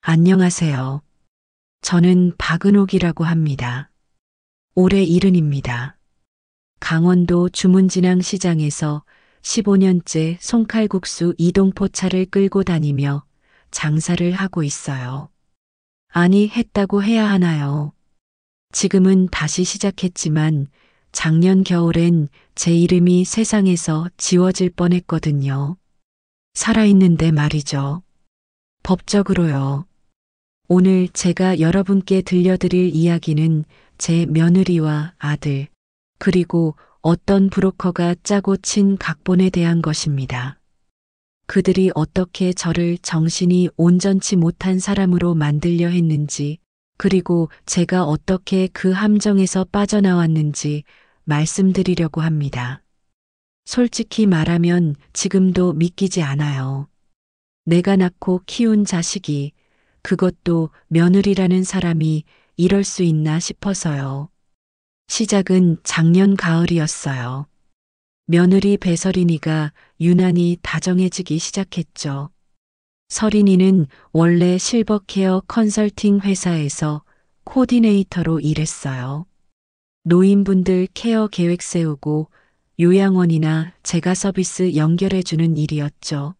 안녕하세요. 저는 박은옥이라고 합니다. 올해 70입니다. 강원도 주문진항 시장에서 15년째 송칼국수 이동포차를 끌고 다니며 장사를 하고 있어요. 아니, 했다고 해야 하나요? 지금은 다시 시작했지만 작년 겨울엔 제 이름이 세상에서 지워질 뻔했거든요. 살아있는데 말이죠. 법적으로요. 오늘 제가 여러분께 들려드릴 이야기는 제 며느리와 아들, 그리고 어떤 브로커가 짜고 친 각본에 대한 것입니다. 그들이 어떻게 저를 정신이 온전치 못한 사람으로 만들려 했는지, 그리고 제가 어떻게 그 함정에서 빠져나왔는지 말씀드리려고 합니다. 솔직히 말하면 지금도 믿기지 않아요. 내가 낳고 키운 자식이, 그것도 며느리라는 사람이 이럴 수 있나 싶어서요. 시작은 작년 가을이었어요. 며느리 배서린이가 유난히 다정해지기 시작했죠. 서린이는 원래 실버케어 컨설팅 회사에서 코디네이터로 일했어요. 노인분들 케어 계획 세우고 요양원이나 재가 서비스 연결해주는 일이었죠.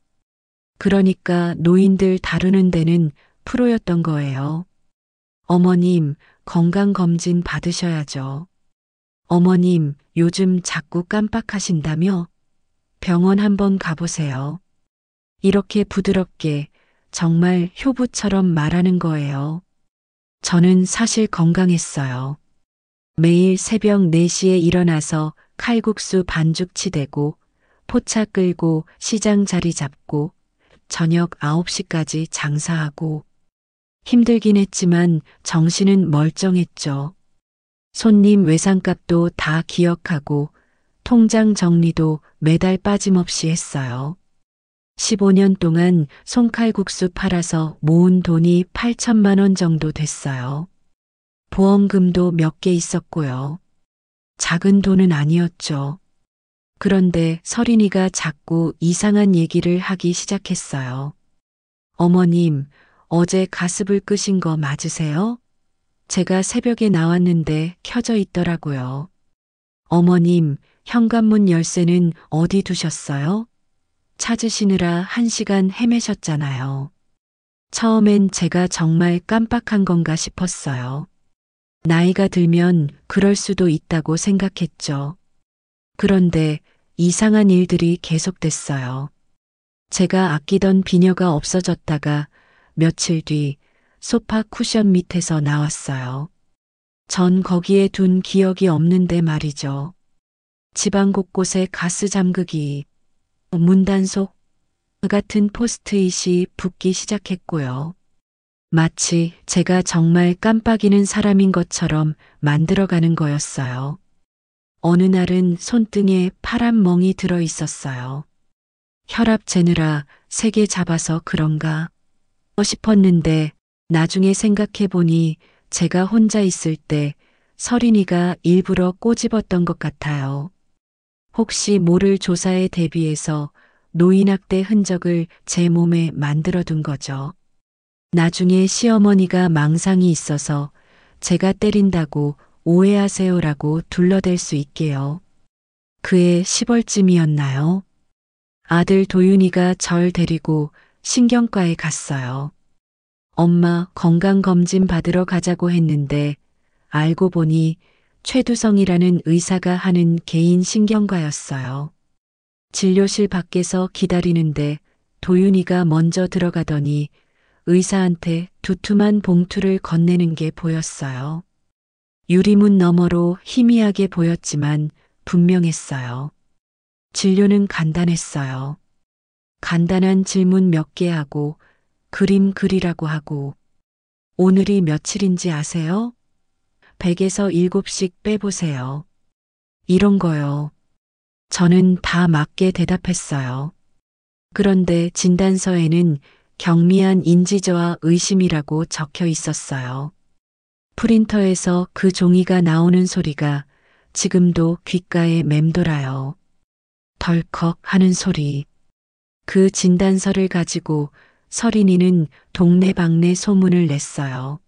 그러니까 노인들 다루는 데는 프로였던 거예요. 어머님, 건강검진 받으셔야죠. 어머님, 요즘 자꾸 깜빡하신다며? 병원 한번 가보세요. 이렇게 부드럽게 정말 효부처럼 말하는 거예요. 저는 사실 건강했어요. 매일 새벽 4시에 일어나서 칼국수 반죽 치대고 포차 끌고 시장 자리 잡고 저녁 9시까지 장사하고 힘들긴 했지만 정신은 멀쩡했죠. 손님 외상값도 다 기억하고 통장 정리도 매달 빠짐없이 했어요. 15년 동안 송칼국수 팔아서 모은 돈이 8천만 원 정도 됐어요. 보험금도 몇 개 있었고요. 작은 돈은 아니었죠. 그런데 서린이가 자꾸 이상한 얘기를 하기 시작했어요. 어머님, 어제 가스불 끄신 거 맞으세요? 제가 새벽에 나왔는데 켜져 있더라고요. 어머님, 현관문 열쇠는 어디 두셨어요? 찾으시느라 1시간 헤매셨잖아요. 처음엔 제가 정말 깜빡한 건가 싶었어요. 나이가 들면 그럴 수도 있다고 생각했죠. 그런데 이상한 일들이 계속됐어요. 제가 아끼던 비녀가 없어졌다가 며칠 뒤 소파 쿠션 밑에서 나왔어요. 전 거기에 둔 기억이 없는데 말이죠. 집안 곳곳에 가스 잠그기, 문단속 같은 포스트잇이 붙기 시작했고요. 마치 제가 정말 깜빡이는 사람인 것처럼 만들어가는 거였어요. 어느 날은 손등에 파란 멍이 들어 있었어요. 혈압 재느라 3개 잡아서 그런가 싶었는데 나중에 생각해 보니 제가 혼자 있을 때 서린이가 일부러 꼬집었던 것 같아요. 혹시 모를 조사에 대비해서 노인학대 흔적을 제 몸에 만들어둔 거죠. 나중에 시어머니가 망상이 있어서 제가 때린다고 오해하세요라고 둘러댈 수 있게요. 그해 10월쯤이었나요? 아들 도윤이가 절 데리고 신경과에 갔어요. 엄마 건강검진 받으러 가자고 했는데 알고 보니 최두성이라는 의사가 하는 개인 신경과였어요. 진료실 밖에서 기다리는데 도윤이가 먼저 들어가더니 의사한테 두툼한 봉투를 건네는 게 보였어요. 유리문 너머로 희미하게 보였지만 분명했어요. 진료는 간단했어요. 간단한 질문 몇 개 하고 그림 그리라고 하고 오늘이 며칠인지 아세요? 100에서 7씩 빼보세요. 이런 거요. 저는 다 맞게 대답했어요. 그런데 진단서에는 경미한 인지저하 의심이라고 적혀 있었어요. 프린터에서 그 종이가 나오는 소리가 지금도 귓가에 맴돌아요. 덜컥 하는 소리. 그 진단서를 가지고 서린이는 동네방네 소문을 냈어요.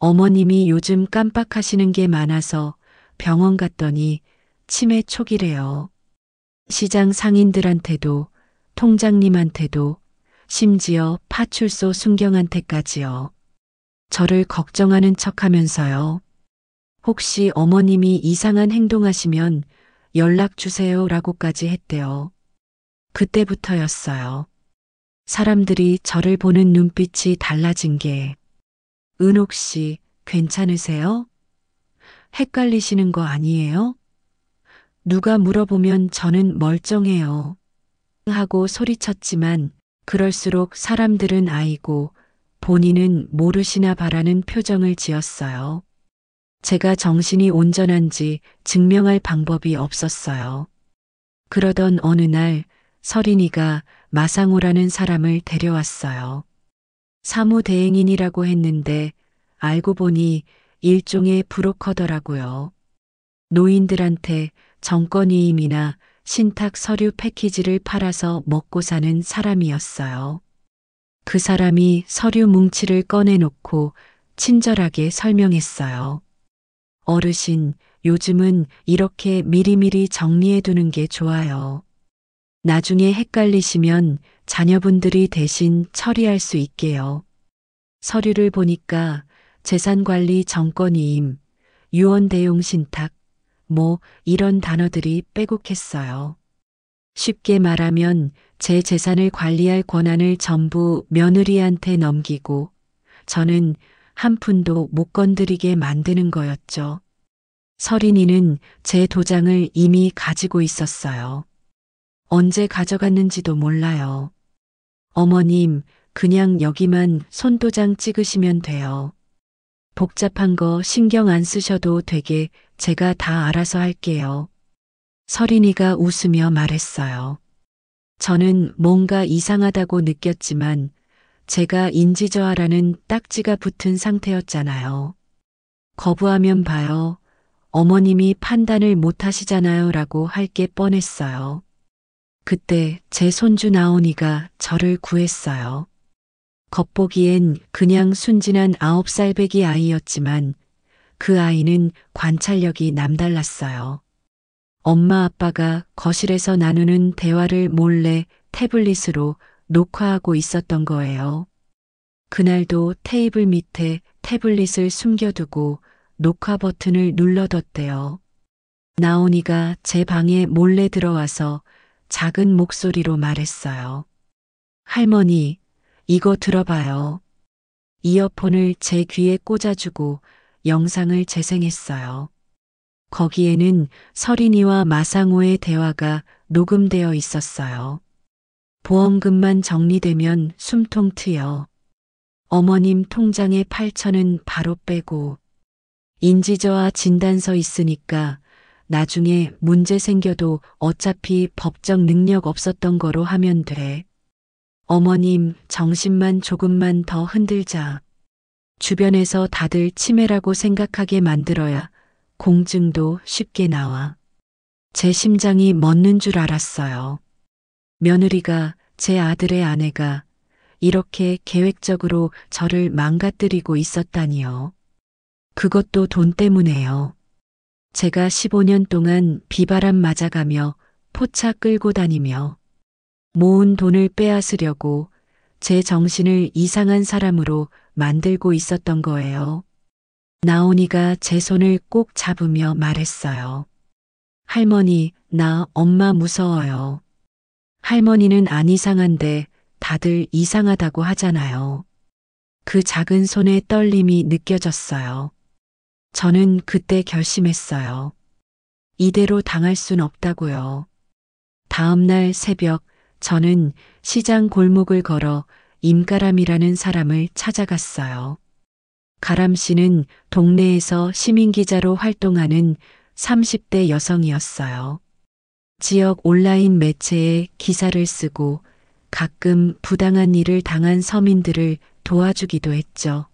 어머님이 요즘 깜빡하시는 게 많아서 병원 갔더니 치매 초기래요. 시장 상인들한테도, 통장님한테도, 심지어 파출소 순경한테까지요. 저를 걱정하는 척 하면서요. 혹시 어머님이 이상한 행동하시면 연락 주세요 라고까지 했대요. 그때부터였어요. 사람들이 저를 보는 눈빛이 달라진 게, 은옥 씨, 괜찮으세요? 헷갈리시는 거 아니에요? 누가 물어보면 저는 멀쩡해요. 하고 소리쳤지만 그럴수록 사람들은 아이고 본인은 모르시나 바라는 표정을 지었어요. 제가 정신이 온전한지 증명할 방법이 없었어요. 그러던 어느 날 서린이가 마상호라는 사람을 데려왔어요. 사무대행인이라고 했는데 알고 보니 일종의 브로커더라고요. 노인들한테 정권이임이나 신탁 서류 패키지를 팔아서 먹고 사는 사람이었어요. 그 사람이 서류 뭉치를 꺼내놓고 친절하게 설명했어요. 어르신, 요즘은 이렇게 미리미리 정리해두는 게 좋아요. 나중에 헷갈리시면 자녀분들이 대신 처리할 수 있게요. 서류를 보니까 재산관리 정권이임, 유언대용 신탁, 뭐 이런 단어들이 빼곡했어요. 쉽게 말하면 제 재산을 관리할 권한을 전부 며느리한테 넘기고 저는 한 푼도 못 건드리게 만드는 거였죠. 서린이는 제 도장을 이미 가지고 있었어요. 언제 가져갔는지도 몰라요. 어머님, 그냥 여기만 손도장 찍으시면 돼요. 복잡한 거 신경 안 쓰셔도 되게 제가 다 알아서 할게요. 서린이가 웃으며 말했어요. 저는 뭔가 이상하다고 느꼈지만 제가 인지저하라는 딱지가 붙은 상태였잖아요. 거부하면 봐요. 어머님이 판단을 못 하시잖아요 라고 할 게 뻔했어요. 그때 제 손주 나온이가 저를 구했어요. 겉보기엔 그냥 순진한 9살 배기 아이였지만 그 아이는 관찰력이 남달랐어요. 엄마 아빠가 거실에서 나누는 대화를 몰래 태블릿으로 녹화하고 있었던 거예요. 그날도 테이블 밑에 태블릿을 숨겨두고 녹화 버튼을 눌러뒀대요. 나온이가 제 방에 몰래 들어와서 작은 목소리로 말했어요. 할머니, 이거 들어봐요. 이어폰을 제 귀에 꽂아주고 영상을 재생했어요. 거기에는 서린이와 마상호의 대화가 녹음되어 있었어요. 보험금만 정리되면 숨통 트여. 어머님 통장에 8천은 바로 빼고 인지저하 진단서 있으니까 나중에 문제 생겨도 어차피 법적 능력 없었던 거로 하면 돼. 어머님 정신만 조금만 더 흔들자. 주변에서 다들 치매라고 생각하게 만들어야 공증도 쉽게 나와. 제 심장이 멎는 줄 알았어요. 며느리가 제 아들의 아내가 이렇게 계획적으로 저를 망가뜨리고 있었다니요. 그것도 돈 때문에요. 제가 15년 동안 비바람 맞아가며 포차 끌고 다니며 모은 돈을 빼앗으려고 제 정신을 이상한 사람으로 만들고 있었던 거예요. 나온이가 제 손을 꼭 잡으며 말했어요. 할머니, 나 엄마 무서워요. 할머니는 안 이상한데 다들 이상하다고 하잖아요. 그 작은 손의 떨림이 느껴졌어요. 저는 그때 결심했어요. 이대로 당할 순 없다고요. 다음 날 새벽 저는 시장 골목을 걸어 임가람이라는 사람을 찾아갔어요. 가람 씨는 동네에서 시민기자로 활동하는 30대 여성이었어요. 지역 온라인 매체에 기사를 쓰고 가끔 부당한 일을 당한 서민들을 도와주기도 했죠.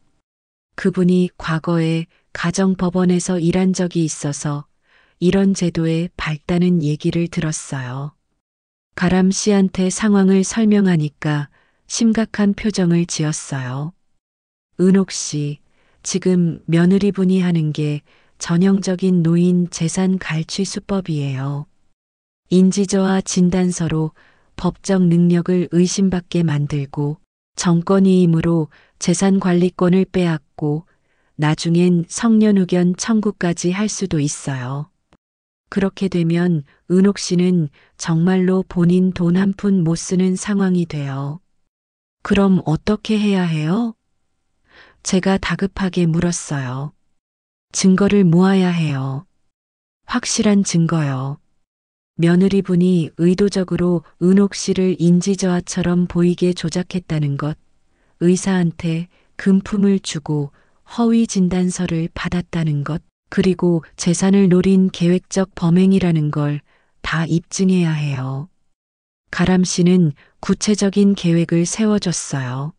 그분이 과거에 가정법원에서 일한 적이 있어서 이런 제도에 밝다는 얘기를 들었어요. 가람 씨한테 상황을 설명하니까 심각한 표정을 지었어요. 은옥 씨, 지금 며느리분이 하는 게 전형적인 노인 재산 갈취 수법이에요. 인지저하 진단서로 법적 능력을 의심받게 만들고 정권이임으로 재산 관리권을 빼앗고 나중엔 성년 의견 청구까지 할 수도 있어요. 그렇게 되면 은옥 씨는 정말로 본인 돈 한 푼 못 쓰는 상황이 돼요. 그럼 어떻게 해야 해요? 제가 다급하게 물었어요. 증거를 모아야 해요. 확실한 증거요. 며느리분이 의도적으로 은옥 씨를 인지저하처럼 보이게 조작했다는 것, 의사한테 금품을 주고 허위 진단서를 받았다는 것, 그리고 재산을 노린 계획적 범행이라는 걸 다 입증해야 해요. 가람 씨는 구체적인 계획을 세워줬어요.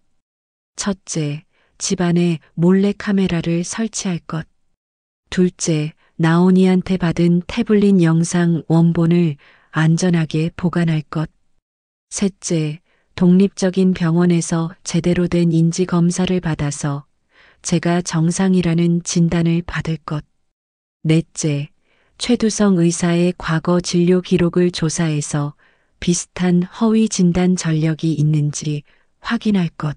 첫째, 집안에 몰래 카메라를 설치할 것. 둘째, 나온이한테 받은 태블릿 영상 원본을 안전하게 보관할 것. 셋째, 독립적인 병원에서 제대로 된 인지 검사를 받아서 제가 정상이라는 진단을 받을 것. 넷째, 최두성 의사의 과거 진료 기록을 조사해서 비슷한 허위 진단 전력이 있는지 확인할 것.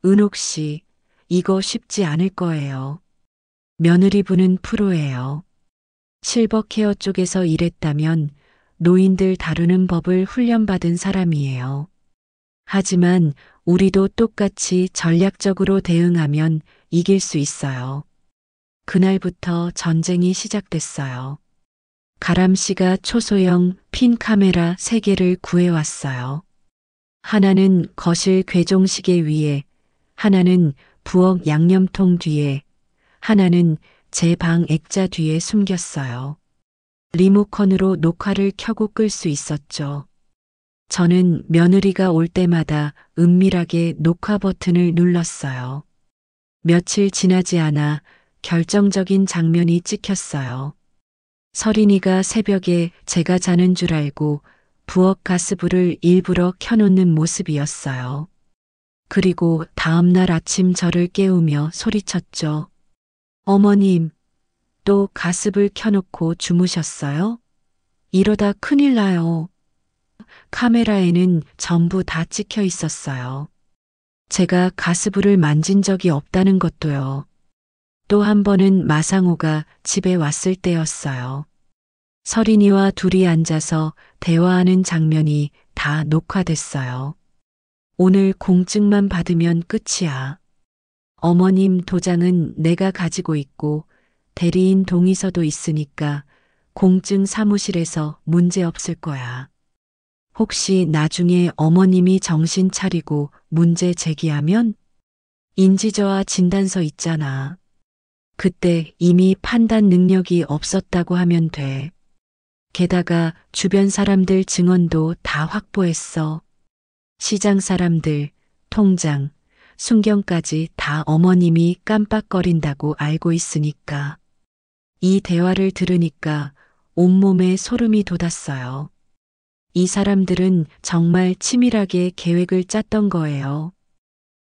은옥 씨, 이거 쉽지 않을 거예요. 며느리분은 프로예요. 실버케어 쪽에서 일했다면 노인들 다루는 법을 훈련받은 사람이에요. 하지만 우리도 똑같이 전략적으로 대응하면 이길 수 있어요. 그날부터 전쟁이 시작됐어요. 가람 씨가 초소형 핀 카메라 3개를 구해왔어요. 하나는 거실 괴종시계 위에, 하나는 부엌 양념통 뒤에, 하나는 제 방 액자 뒤에 숨겼어요. 리모컨으로 녹화를 켜고 끌 수 있었죠. 저는 며느리가 올 때마다 은밀하게 녹화 버튼을 눌렀어요. 며칠 지나지 않아 결정적인 장면이 찍혔어요. 서린이가 새벽에 제가 자는 줄 알고 부엌 가스불을 일부러 켜놓는 모습이었어요. 그리고 다음날 아침 저를 깨우며 소리쳤죠. 어머님, 또 가스불 켜놓고 주무셨어요? 이러다 큰일 나요. 카메라에는 전부 다 찍혀 있었어요. 제가 가스불을 만진 적이 없다는 것도요. 또 한 번은 마상호가 집에 왔을 때였어요. 서린이와 둘이 앉아서 대화하는 장면이 다 녹화됐어요. 오늘 공증만 받으면 끝이야. 어머님 도장은 내가 가지고 있고 대리인 동의서도 있으니까 공증 사무실에서 문제 없을 거야. 혹시 나중에 어머님이 정신 차리고 문제 제기하면 인지저하 진단서 있잖아. 그때 이미 판단 능력이 없었다고 하면 돼. 게다가 주변 사람들 증언도 다 확보했어. 시장 사람들, 통장, 순경까지 다 어머님이 깜빡거린다고 알고 있으니까. 이 대화를 들으니까 온몸에 소름이 돋았어요. 이 사람들은 정말 치밀하게 계획을 짰던 거예요.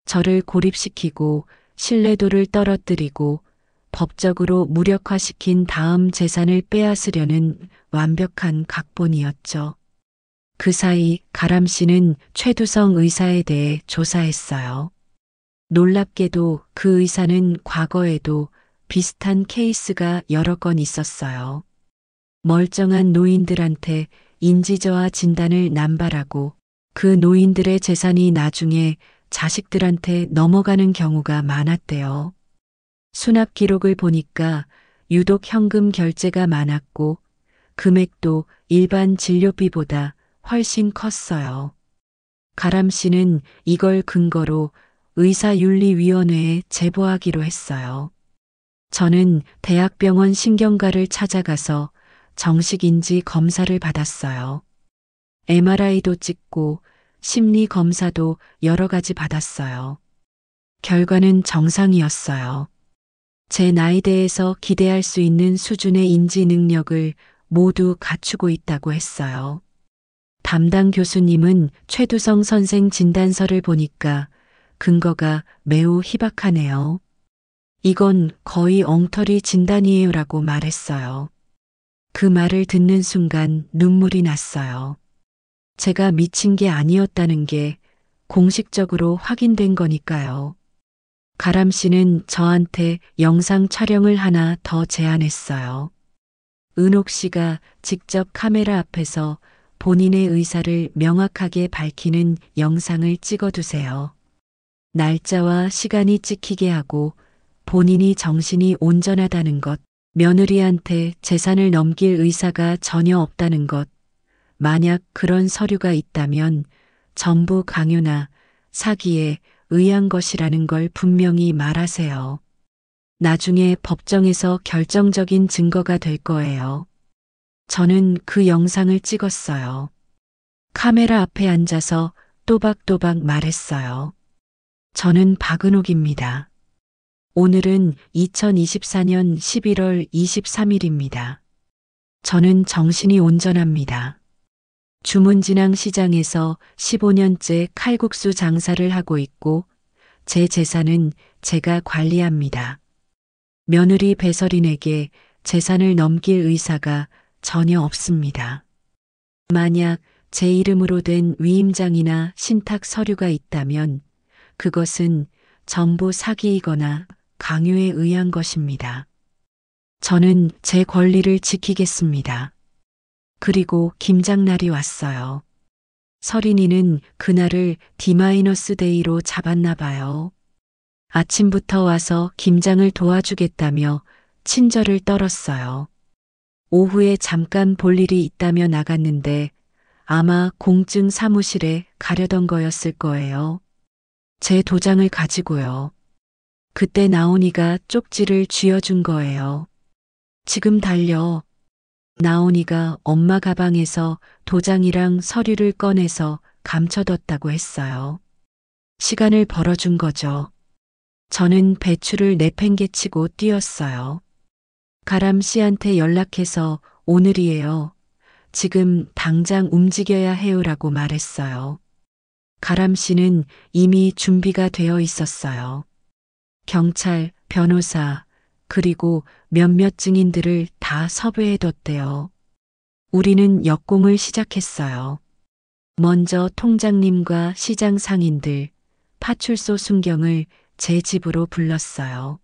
저를 고립시키고 신뢰도를 떨어뜨리고 법적으로 무력화시킨 다음 재산을 빼앗으려는 완벽한 각본이었죠. 그 사이 가람 씨는 최두성 의사에 대해 조사했어요. 놀랍게도 그 의사는 과거에도 비슷한 케이스가 여러 건 있었어요. 멀쩡한 노인들한테 인지저하 진단을 남발하고 그 노인들의 재산이 나중에 자식들한테 넘어가는 경우가 많았대요. 수납 기록을 보니까 유독 현금 결제가 많았고 금액도 일반 진료비보다 훨씬 컸어요. 가람 씨는 이걸 근거로 의사윤리위원회에 제보하기로 했어요. 저는 대학병원 신경과를 찾아가서 정식인지 검사를 받았어요. MRI도 찍고 심리 검사도 여러 가지 받았어요. 결과는 정상이었어요. 제 나이대에서 기대할 수 있는 수준의 인지 능력을 모두 갖추고 있다고 했어요. 담당 교수님은 최두성 선생 진단서를 보니까 근거가 매우 희박하네요. 이건 거의 엉터리 진단이에요라고 말했어요. 그 말을 듣는 순간 눈물이 났어요. 제가 미친 게 아니었다는 게 공식적으로 확인된 거니까요. 가람 씨는 저한테 영상 촬영을 하나 더 제안했어요. 은옥 씨가 직접 카메라 앞에서 본인의 의사를 명확하게 밝히는 영상을 찍어두세요. 날짜와 시간이 찍히게 하고 본인이 정신이 온전하다는 것, 며느리한테 재산을 넘길 의사가 전혀 없다는 것, 만약 그런 서류가 있다면 전부 강요나 사기에 의한 것이라는 걸 분명히 말하세요. 나중에 법정에서 결정적인 증거가 될 거예요. 저는 그 영상을 찍었어요. 카메라 앞에 앉아서 또박또박 말했어요. 저는 박은옥입니다. 오늘은 2024년 11월 23일입니다. 저는 정신이 온전합니다. 주문진앙 시장에서 15년째 칼국수 장사를 하고 있고 제 재산은 제가 관리합니다. 며느리 배설인에게 재산을 넘길 의사가 전혀 없습니다. 만약 제 이름으로 된 위임장이나 신탁 서류가 있다면 그것은 전부 사기이거나 강요에 의한 것입니다. 저는 제 권리를 지키겠습니다. 그리고 김장날이 왔어요. 서린이는 그날을 D-데이로 잡았나 봐요. 아침부터 와서 김장을 도와주겠다며 친절을 떨었어요. 오후에 잠깐 볼 일이 있다며 나갔는데 아마 공증 사무실에 가려던 거였을 거예요. 제 도장을 가지고요. 그때 나온이가 쪽지를 쥐어준 거예요. 지금 달려. 나온이가 엄마 가방에서 도장이랑 서류를 꺼내서 감춰뒀다고 했어요. 시간을 벌어준 거죠. 저는 배추를 내팽개치고 뛰었어요. 가람 씨한테 연락해서 오늘이에요. 지금 당장 움직여야 해요라고 말했어요. 가람 씨는 이미 준비가 되어 있었어요. 경찰, 변호사, 그리고 몇몇 증인들을 다 섭외해뒀대요. 우리는 역공을 시작했어요. 먼저 통장님과 시장 상인들, 파출소 순경을 제 집으로 불렀어요.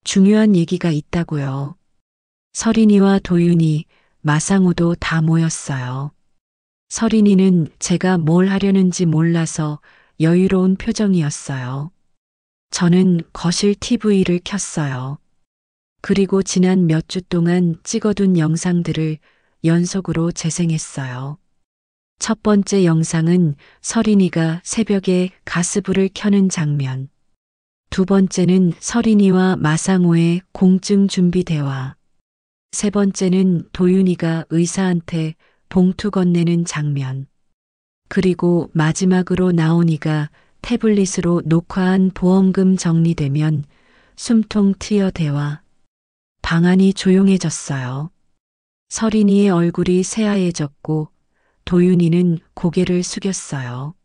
중요한 얘기가 있다고요. 서린이와 도윤이, 마상우도 다 모였어요. 서린이는 제가 뭘 하려는지 몰라서 여유로운 표정이었어요. 저는 거실 TV를 켰어요. 그리고 지난 몇 주 동안 찍어둔 영상들을 연속으로 재생했어요. 첫 번째 영상은 서린이가 새벽에 가스불을 켜는 장면. 두 번째는 서린이와 마상호의 공증 준비 대화. 세 번째는 도윤이가 의사한테 봉투 건네는 장면. 그리고 마지막으로 나온이가 태블릿으로 녹화한 보험금 정리되면 숨통 트여 대화. 방안이 조용해졌어요. 서린이의 얼굴이 새하얘졌고 도윤이는 고개를 숙였어요.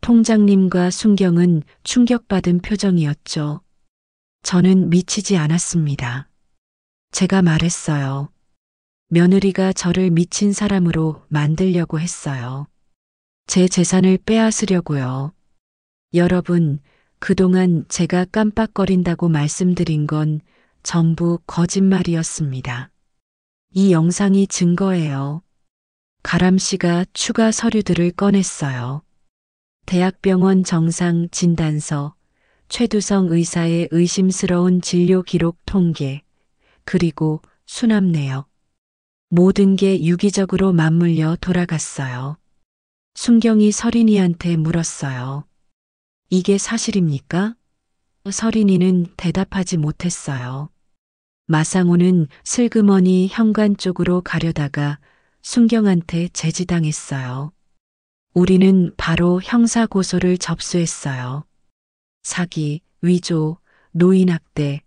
통장님과 순경은 충격받은 표정이었죠. 저는 미치지 않았습니다. 제가 말했어요. 며느리가 저를 미친 사람으로 만들려고 했어요. 제 재산을 빼앗으려고요. 여러분, 그동안 제가 깜빡거린다고 말씀드린 건 전부 거짓말이었습니다. 이 영상이 증거예요. 가람 씨가 추가 서류들을 꺼냈어요. 대학병원 정상 진단서, 최두성 의사의 의심스러운 진료 기록 통계, 그리고 수납 내역. 모든 게 유기적으로 맞물려 돌아갔어요. 순경이 서린이한테 물었어요. 이게 사실입니까? 서린이는 대답하지 못했어요. 마상호는 슬그머니 현관 쪽으로 가려다가 순경한테 제지당했어요. 우리는 바로 형사고소를 접수했어요. 사기, 위조, 노인학대,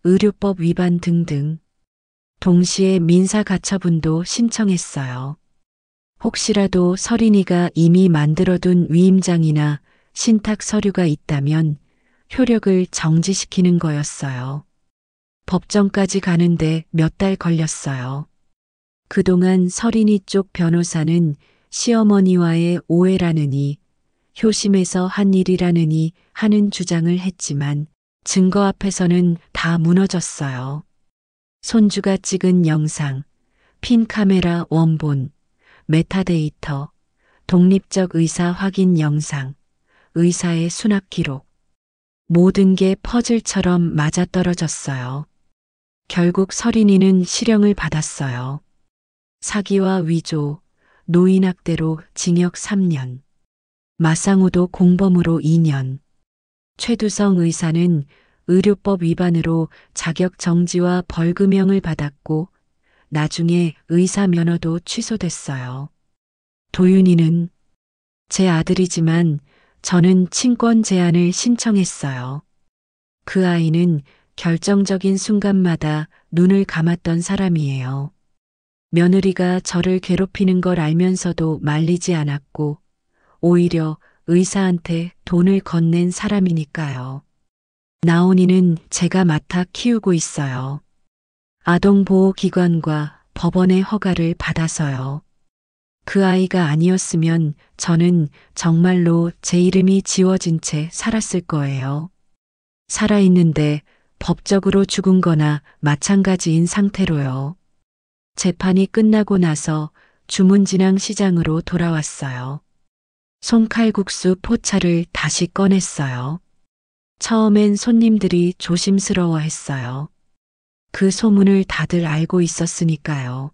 의료법 위반 등등. 동시에 민사가처분도 신청했어요. 혹시라도 서린이가 이미 만들어둔 위임장이나 신탁 서류가 있다면 효력을 정지시키는 거였어요. 법정까지 가는데 몇 달 걸렸어요. 그동안 서린이 쪽 변호사는 시어머니와의 오해라느니 효심에서 한 일이라느니 하는 주장을 했지만 증거 앞에서는 다 무너졌어요. 손주가 찍은 영상, 핀 카메라 원본, 메타데이터, 독립적 의사 확인 영상, 의사의 수납 기록. 모든 게 퍼즐처럼 맞아떨어졌어요. 결국 서린이는 실형을 받았어요. 사기와 위조, 노인학대로 징역 3년, 마상우도 공범으로 2년. 최두성 의사는 의료법 위반으로 자격 정지와 벌금형을 받았고 나중에 의사 면허도 취소됐어요. 도윤이는 제 아들이지만 저는 친권 제한을 신청했어요. 그 아이는 결정적인 순간마다 눈을 감았던 사람이에요. 며느리가 저를 괴롭히는 걸 알면서도 말리지 않았고 오히려 의사한테 돈을 건넨 사람이니까요. 나온이는 제가 맡아 키우고 있어요. 아동보호기관과 법원의 허가를 받아서요. 그 아이가 아니었으면 저는 정말로 제 이름이 지워진 채 살았을 거예요. 살아있는데 법적으로 죽은 거나 마찬가지인 상태로요. 재판이 끝나고 나서 주문진앙 시장으로 돌아왔어요. 손칼국수 포차를 다시 꺼냈어요. 처음엔 손님들이 조심스러워했어요. 그 소문을 다들 알고 있었으니까요.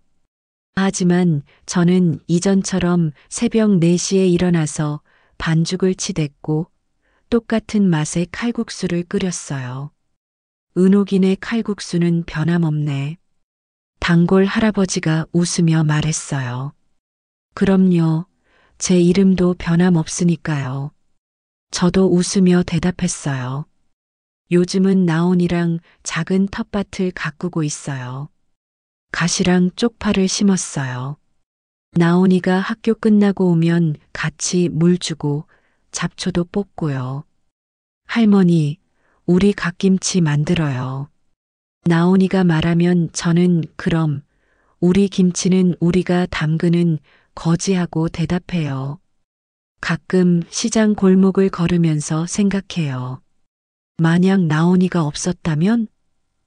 하지만 저는 이전처럼 새벽 4시에 일어나서 반죽을 치댔고 똑같은 맛의 칼국수를 끓였어요. 은옥이네 칼국수는 변함없네. 단골 할아버지가 웃으며 말했어요. 그럼요. 제 이름도 변함없으니까요. 저도 웃으며 대답했어요. 요즘은 나온이랑 작은 텃밭을 가꾸고 있어요. 가시랑 쪽파를 심었어요. 나온이가 학교 끝나고 오면 같이 물 주고 잡초도 뽑고요. 할머니, 우리 갓김치 만들어요. 나온이가 말하면 저는 그럼 우리 김치는 우리가 담그는 거지하고 대답해요. 가끔 시장 골목을 걸으면서 생각해요. 만약 나온이가 없었다면?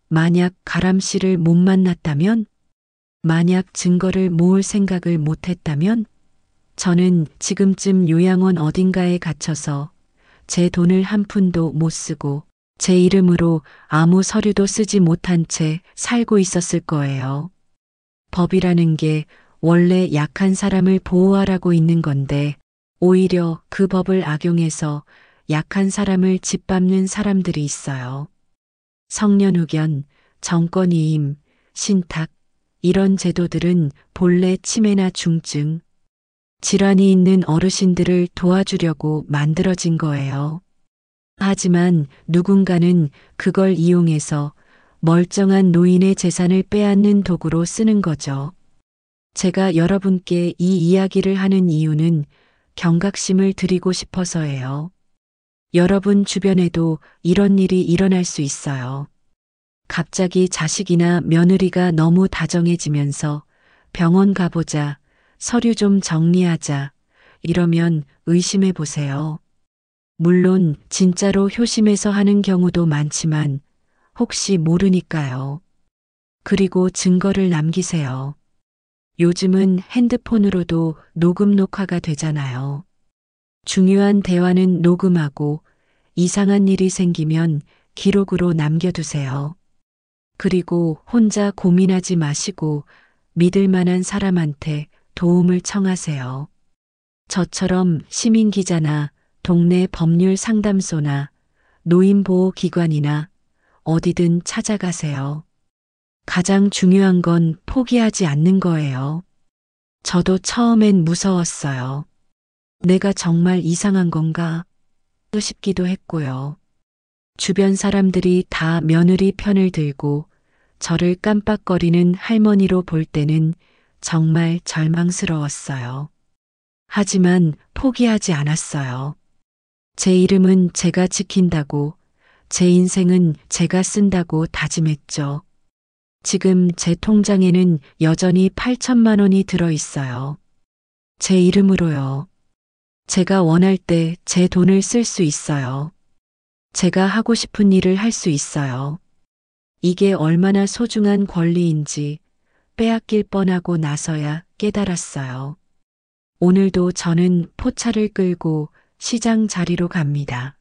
만약 가람 씨를 못 만났다면? 만약 증거를 모을 생각을 못했다면? 저는 지금쯤 요양원 어딘가에 갇혀서 제 돈을 한 푼도 못 쓰고 제 이름으로 아무 서류도 쓰지 못한 채 살고 있었을 거예요. 법이라는 게 원래 약한 사람을 보호하라고 있는 건데 오히려 그 법을 악용해서 약한 사람을 짓밟는 사람들이 있어요. 성년후견, 정권이임, 신탁, 이런 제도들은 본래 치매나 중증, 질환이 있는 어르신들을 도와주려고 만들어진 거예요. 하지만 누군가는 그걸 이용해서 멀쩡한 노인의 재산을 빼앗는 도구로 쓰는 거죠. 제가 여러분께 이 이야기를 하는 이유는 경각심을 드리고 싶어서예요. 여러분 주변에도 이런 일이 일어날 수 있어요. 갑자기 자식이나 며느리가 너무 다정해지면서 병원 가보자, 서류 좀 정리하자, 이러면 의심해 보세요. 물론 진짜로 효심해서 하는 경우도 많지만 혹시 모르니까요. 그리고 증거를 남기세요. 요즘은 핸드폰으로도 녹음 녹화가 되잖아요. 중요한 대화는 녹음하고 이상한 일이 생기면 기록으로 남겨두세요. 그리고 혼자 고민하지 마시고 믿을 만한 사람한테 도움을 청하세요. 저처럼 시민기자나 동네 법률 상담소나 노인보호기관이나 어디든 찾아가세요. 가장 중요한 건 포기하지 않는 거예요. 저도 처음엔 무서웠어요. 내가 정말 이상한 건가? 싶기도 했고요. 주변 사람들이 다 며느리 편을 들고 저를 깜빡거리는 할머니로 볼 때는 정말 절망스러웠어요. 하지만 포기하지 않았어요. 제 이름은 제가 지킨다고, 제 인생은 제가 쓴다고 다짐했죠. 지금 제 통장에는 여전히 8천만 원이 들어 있어요. 제 이름으로요. 제가 원할 때 제 돈을 쓸 수 있어요. 제가 하고 싶은 일을 할 수 있어요. 이게 얼마나 소중한 권리인지 빼앗길 뻔하고 나서야 깨달았어요. 오늘도 저는 포차를 끌고 시장 자리로 갑니다.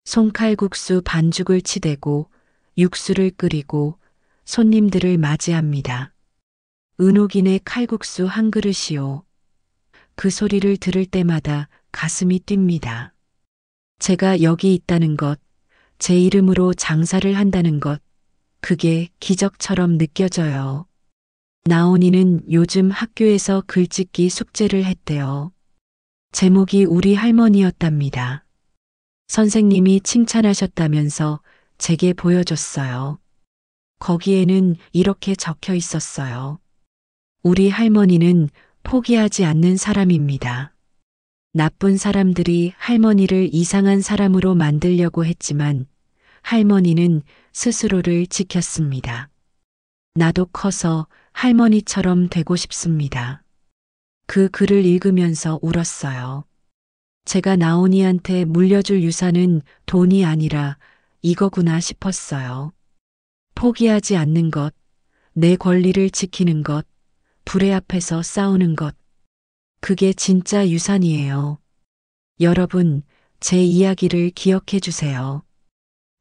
송칼국수 반죽을 치대고 육수를 끓이고 손님들을 맞이합니다. 은옥인의 칼국수 한 그릇이요. 그 소리를 들을 때마다 가슴이 뜁니다. 제가 여기 있다는 것, 제 이름으로 장사를 한다는 것, 그게 기적처럼 느껴져요. 나온이는 요즘 학교에서 글짓기 숙제를 했대요. 제목이 우리 할머니였답니다. 선생님이 칭찬하셨다면서 제게 보여줬어요. 거기에는 이렇게 적혀 있었어요. 우리 할머니는 포기하지 않는 사람입니다. 나쁜 사람들이 할머니를 이상한 사람으로 만들려고 했지만 할머니는 스스로를 지켰습니다. 나도 커서 할머니처럼 되고 싶습니다. 그 글을 읽으면서 울었어요. 제가 나온이한테 물려줄 유산은 돈이 아니라 이거구나 싶었어요. 포기하지 않는 것, 내 권리를 지키는 것, 불의 앞에서 싸우는 것. 그게 진짜 유산이에요. 여러분, 제 이야기를 기억해 주세요.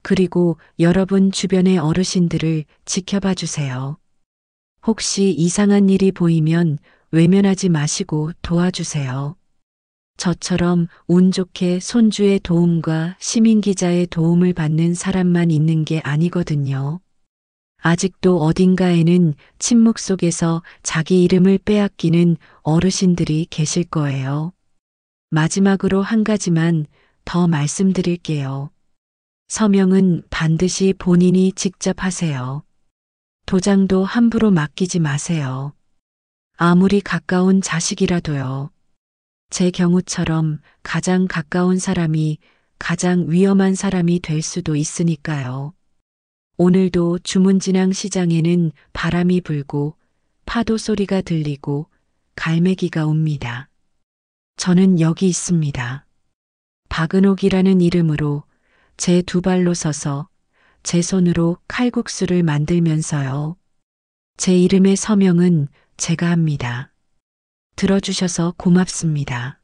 그리고 여러분 주변의 어르신들을 지켜봐 주세요. 혹시 이상한 일이 보이면 외면하지 마시고 도와주세요. 저처럼 운 좋게 손주의 도움과 시민기자의 도움을 받는 사람만 있는 게 아니거든요. 아직도 어딘가에는 침묵 속에서 자기 이름을 빼앗기는 어르신들이 계실 거예요. 마지막으로 한 가지만 더 말씀드릴게요. 서명은 반드시 본인이 직접 하세요. 도장도 함부로 맡기지 마세요. 아무리 가까운 자식이라도요. 제 경우처럼 가장 가까운 사람이 가장 위험한 사람이 될 수도 있으니까요. 오늘도 주문진앙 시장에는 바람이 불고 파도 소리가 들리고 갈매기가 웁니다. 저는 여기 있습니다. 박은옥이라는 이름으로 제 두 발로 서서 제 손으로 칼국수를 만들면서요. 제 이름의 서명은 제가 합니다. 들어주셔서 고맙습니다.